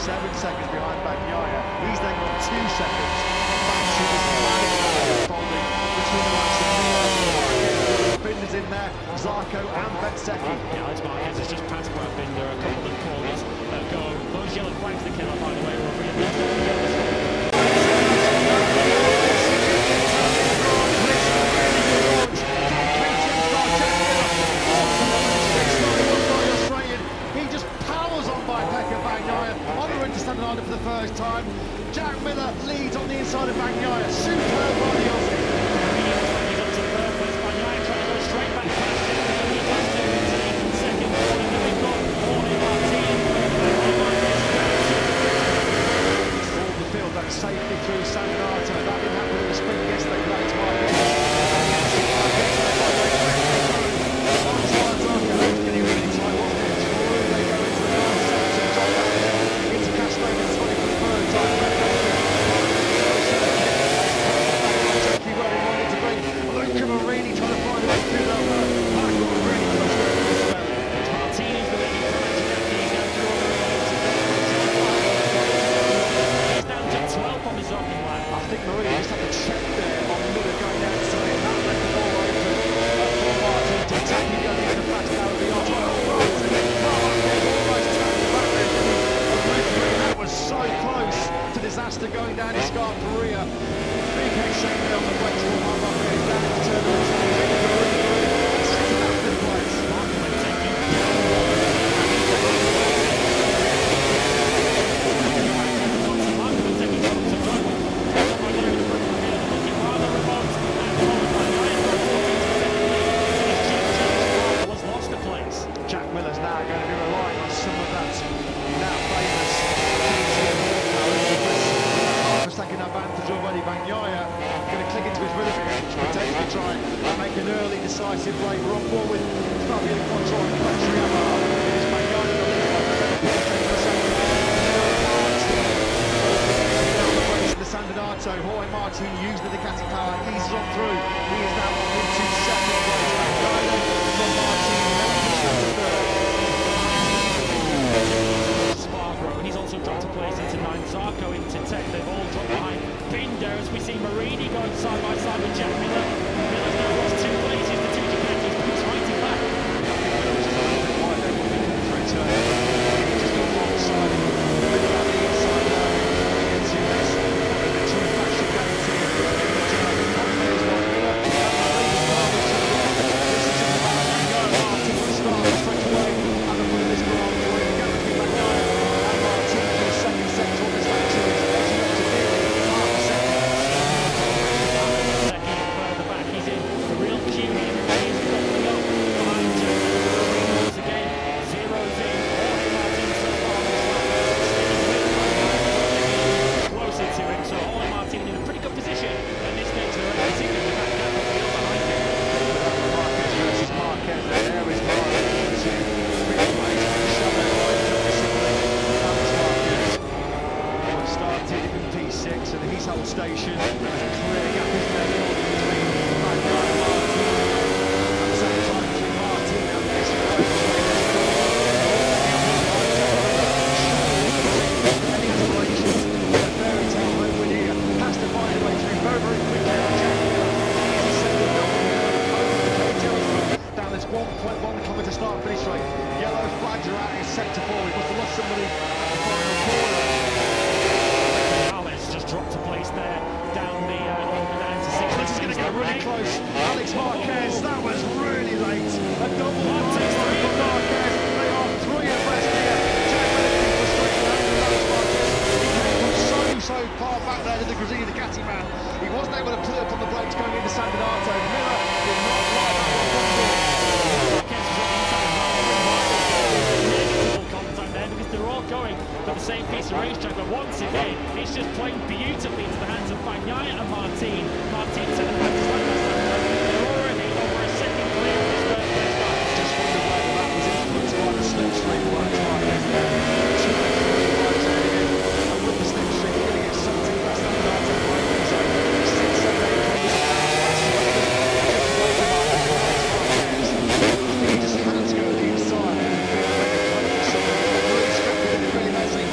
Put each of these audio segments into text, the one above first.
7 seconds behind Bagnaia. He's then got 2 seconds. Banksy was folding between the likes of Miller, Binder's in there, Zarco and Bezzecchi. Yeah, Alex Marquez has just passed Brad Binder. A couple of corners go. Those yellow flags that came up, by the way, were really for the first time. Jack Miller leads on the inside of Bagnaia. Superb on the Aussie. He's up to third place. Bagnaia trying to go straight back past him. He does do it in second. We've got Jorge Martin. All the field back safely through San Donato. That didn't happen in the sprint yesterday. Alex Marquez. Disaster going down his Scarperia. BK shaking on the brakes for Marc Marquez down into turn number 2. Second out of the place. Lost the place. Jack Miller's now going to be relying on some of that now famous taking advantage already. Bagnaia going to click into his rhythm again, which potentially try and make an early decisive break. We're on board with Fabio Quattro and Patrick Yamaha. It's Bagnaia that leads by the second. The San Donato, Jorge Martin using the Ducati power, eases on through. He is now on into second place. Bagnaia from Martin, and he's also dropped a place into 9th. Zarco into 10th. They've all dropped behind Binder as we see Marini going side by side with Jack Miller. Miller's now lost 2 places. The 2 Ducatis put fighting back. Station. There's a clear gap is there between Bagnaia and Martin. At the same time between Martin and this any aspirations of a fairy tale home win here has to find a way through very, very quickly. Down this 1.1 kilometre start finish straight. Yellow flags are out in sector 4. We must have lost somebody at the final corner. Dropped a place there, down the down to 6. This is going to get really close. Alex Marquez, that was really late. A double contest for Marquez. They are 3 abreast here. Jack Miller was straight down to Alex Marquez. He came from so far back there to the Grazini Ducati man. He wasn't able to put up on the brakes going into San Donato. Miller did not like that one. Marquez was on the inside of negligible contact there because they're all going for the same piece of racetrack, but once again, it's just playing beautifully into the hands of Bagnaia and Martin. Martin sent them back to they're already over a second clear of his third place back. Just wonder whether that was influenced by the slipstream work time. And with the slipstream, you're going to get something that's not that to break. So 6, 7, 8 he just had to go to the inside. Really messy.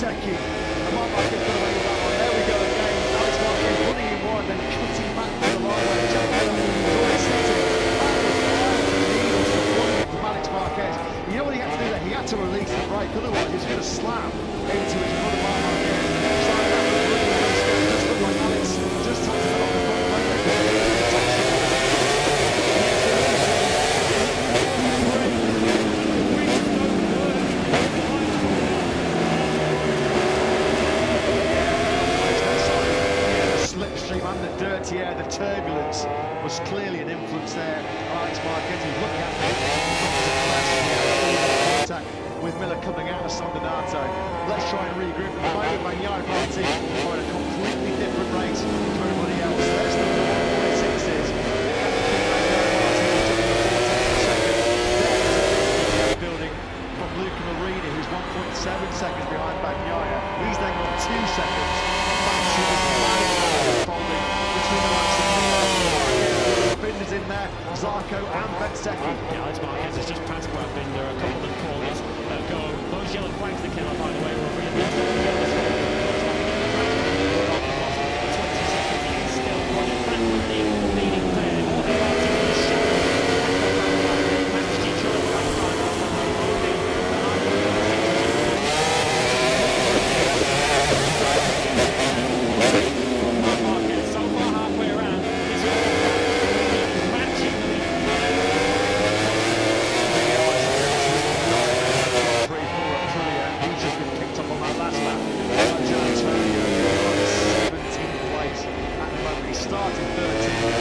Breathtaking. And Marc Marquez got away with that one. There we go again. Alex Marquez running in wide, then cutting back to the right way. Jack Miller already sitting. From Alex Marquez. You know what he had to do there? He had to release the brake, otherwise he was going to slam into his brother Marc Marquez. So that was really, really scary. It just looked like Alex just had to knock the front brake. Slipstream and the dirty air, the turbulence was clearly an influence there. Alex Marquez is looking at contact with Miller coming out of San Donato. Let's try and regroup. At the moment, Mugello and Martin are at a completely different race to everybody else. There's the 1.6s. Building from Luca Marini, who's 1.7 seconds behind Bagnaia. He's then got 2 seconds. Back to the folding between the likes of Miller, Binder's in there, Zarco and Breathtaking. Yeah, Alex Marquez has just passed Brad Binder. A couple of corners go. Those yellow flags that came up, by the way, were really 20 seconds. He's still running back with the leading player. So far halfway around, he's matching the lead. He's just been kicked up on that last lap. Antonio on 17th place at the moment. He started 13th.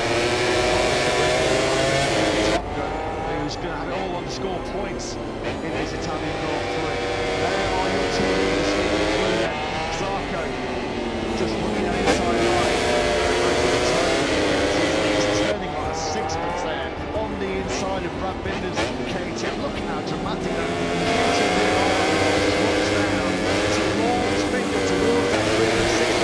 Who's going to have it all on to score points in this Italian Grand Prix. There are your two leaders sweeping through there. Zarco just looking at inside line. He's turning like a sixpence there on the inside of Brad Binder's KTM. Look how dramatic that drops down towards Binder, towards that 367.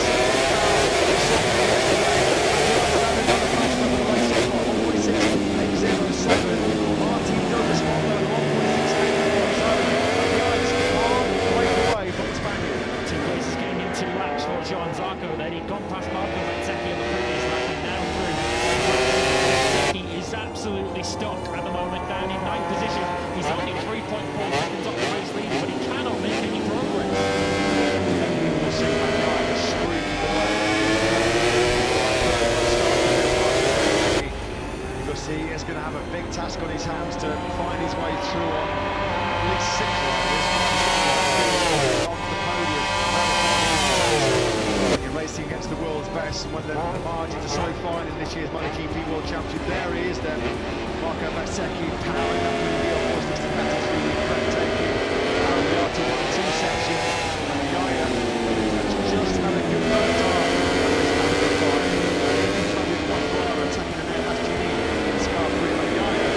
Martin Douglas followed 1.68. So Mugello's can't break away from the Spaniard. 2 races getting in 2 laps for Johan Zarco. Then he'd gone past Marco Bezzecchi on the previous lap and now through. He is absolutely stuck at the moment, down in 9th position. He's only 3.4 seconds off the race lead, but he cannot make any progress. We'll see that guy just squeaking away. Because he is going to have a big task on his hands to find his way through on at least 6 riders. On the podium. When you're racing against the world's best, and when the margins are so fine in this year's MotoGP World Championship, there he is then. Marco Bezzecchi powering up with the horse, Mr. Vettel's really breathtaking. Now we are to 1-2 section. Mugello just had a good first half. Attacking an air last GD in Spa Prix. Mugello.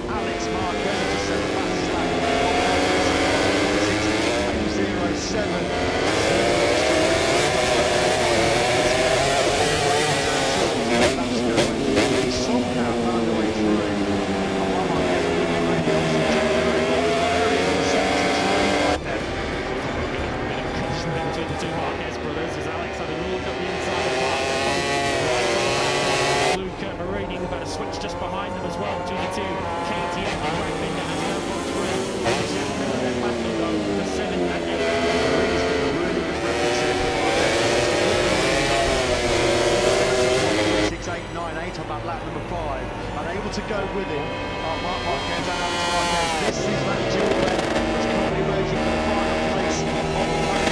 Alex Marquez just set the fastest lap. 6.07. He somehow found a way through. Between the two Marquez brothers as Alex had a look at the inside of the park. Luca Marini about to switch just behind them as well between the two. KTM and Brad Binder has now got through. Jack Miller then back to go for 7 and 8. Marini's got a really good reference here for Marquez. 6, 8, 9, 8 on that lap number 5. Unable to go with him are Marc Marquez and Alex Marquez. This is that duel that's currently raging for the final place on the podium.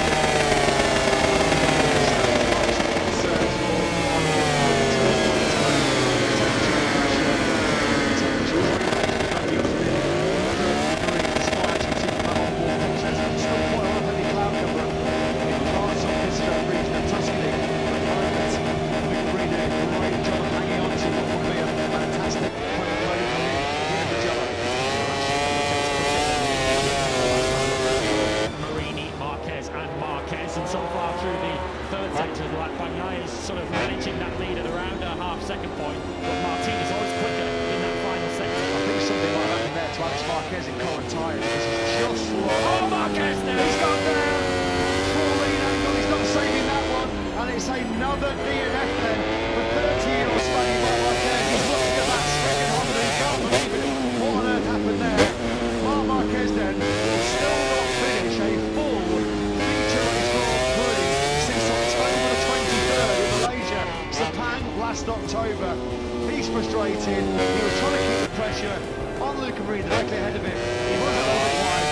far through the third sector of the lap. Bagnaia is sort of managing that lead at around a half-second point, but Martin is always quicker in that final sector. I think something might happen there to Alex Marquez in current tyres, because he's just lost. Oh, Marquez now! He's gone down. Full lean angle, he's not saving that one. And it's another DNF then for 30-year-old Spaniard Marc Marquez. He's looking at that second Honda, he can't believe it. What on earth happened there? Marc Marquez then will still not finish a full feature race Grand Prix since October the 23rd in Malaysia, Sepang last October. He's frustrated. He was trying to keep the pressure on Luca Marini directly ahead of him. He runs a little bit wide.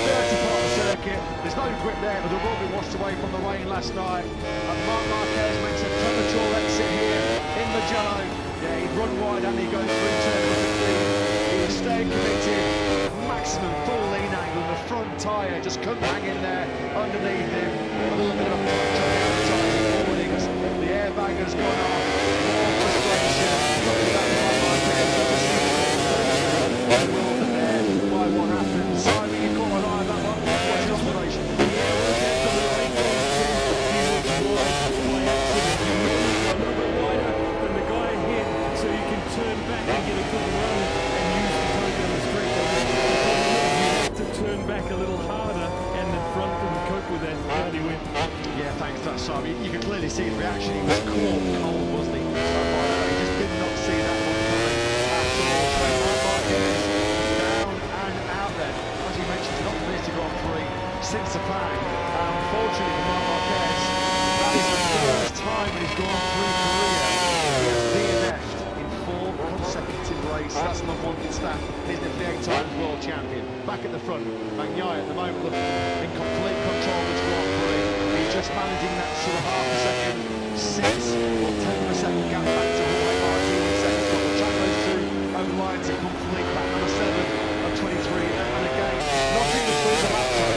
Dirty part of the circuit. There's no grip there, but the rubber washed away from the rain last night. And Marc Marquez makes a premature exit here in Mugello. Yeah, he'd run wide and he'd go through turn number 15. He was staying committed. Maximum full lean angle. The front tyre just couldn't hang in there underneath him. A little bit of a advertising warnings. The airbag has gone off. More frustration. Looking at Marc Marquez. By what happened. Simon, you caught an eye on that one. What's your observation? Yeah, well, there's the right a little bit wider than the guy ahead, so you can turn back and get a good run and use the tire down the straight. You have to turn back a little harder, and the front can cope with that early win. Yeah, thanks to that, Simon. You could clearly see his reaction. He was caught cold, wasn't he? He just did not see that one coming at all. So Marc Marquez down and out then. As you mentioned, he's not finished the Grand Prix since Sepang. Unfortunately for Marc Marquez, that is the first time in his Grand Prix career he has DNF'd in 4 consecutive races. That's an unwanted stat, isn't it, for the 8-time world champion? Back at the front, Bagnaia at the moment looking in complete control of this Grand Prix. He's just managing that sort of half a second, 6 or 10 of a second gap back to Jorge Martin in second. Got the track those two own lines in complete back number 7 of 23, and again, nothing between the lap time.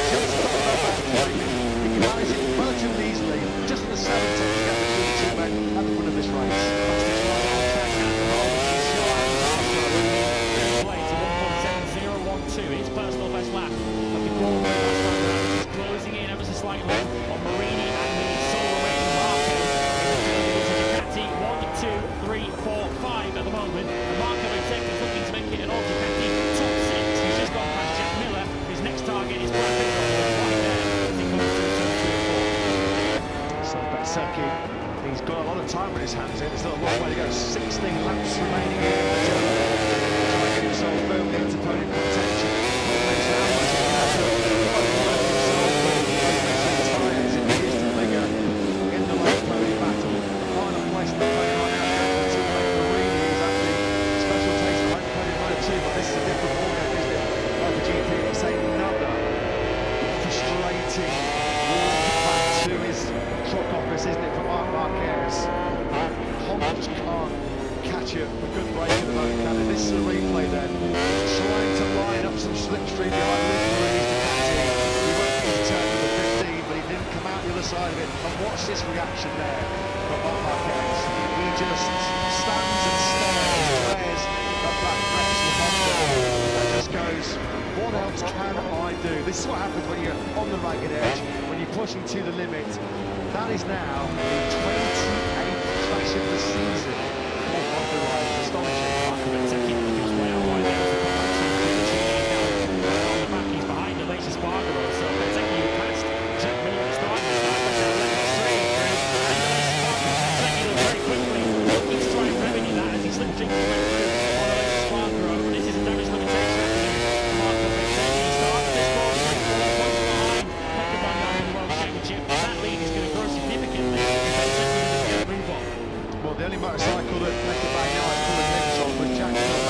Just got the back point. He can manage it relatively easily, just in the 7 to get between the two men at the front of this race. His personal best lap of the Grand Prix last time around, which is closing in ever so slightly on Marini and the sole remaining Marquez. Ducati 1, 2, 3, 4, 5 at the moment. And Marco is looking to make it an all Ducati top 6. He's just gone past Jack Miller. His next target is Brad Pitt right there as he comes through turn 2 and 4. So Bezzecchi, he's got a lot of time on his hands here. There's still a long way to go. 16 laps remaining here in the journey. Trying to get himself firmly into podium contention. Isn't it, for Marc Marquez? Honda just can't catch it. A good break at the moment, can it? This is a replay then. Trying to line up some slipstream behind Luca Marini's Ducati. He went into turn number 15, but he didn't come out the other side of it. And watch this reaction there from Marc Marquez. He just stands and stares at that Drexel Honda and just goes, what else can I do? This is what happens when you're on the ragged edge, when you're pushing to the limit. That is now the 28th crash of the season for Honda riders. Astonishing. Marco Bezzecchi is way out wide there. On the back, he's behind Aleix Espargaro. So Bezzecchi who passed Jack Miller at the start of the start, but now left straight through. And Aleix Espargaro, Bezzecchi very quickly looking to try and revenue that as he slipped through on Aleix Espargaro. This is a damage limitation for Marco Bezzecchi. He started this ball 4 points behind Pecco Bagnaia in the World Championship. That lead is going to grow significantly if Bezzecchi is going to move on. Well, the only motorcycle that Pecco Bagnaia could have been on was Jack Miller.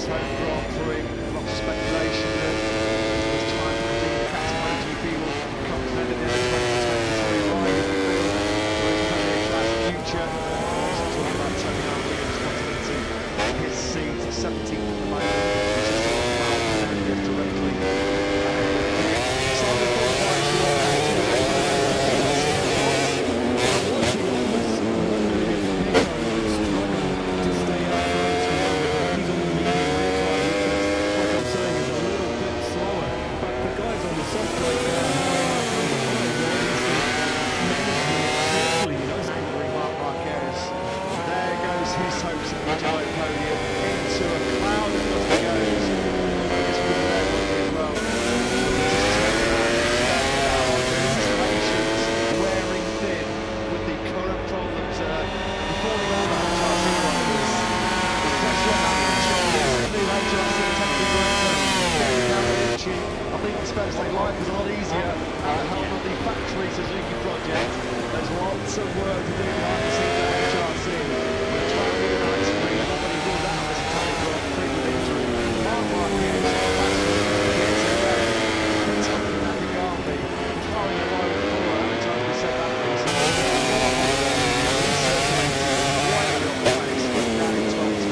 his home Grand Prix. Lots of speculation that it's time for the Ducati MotoGP will come defending in the 2023 ride in Brazil. Class future. Also talking about Tony Williams continuing to his seat to 17th at the moment. He's just directly. So the qualifiers you want to Marc Marquez. There goes his hopes of the Mugello podium into a cloud of dust he goes. This was there as well. Patience wearing thin with the current problems before the all-round charging riders. The pressure on the shoulders, new HRC technical director, Gary Cavalici. I think it's fair to say life is a lot easier at the helm of the factory Suzuki project. There's lots of work to do behind the scenes at HRC. We're trying to do an extreme, nobody ruled out this Italian Grand Prix with injury. Marc Marquez, that's what gets it ready. Kentucky Navigati, throwing a line forward. How many times we said that recently? He's circulating way beyond the pace, down in 12th.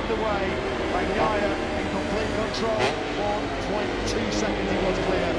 underway. Bagnaia in complete control. 1.2 seconds he was clear.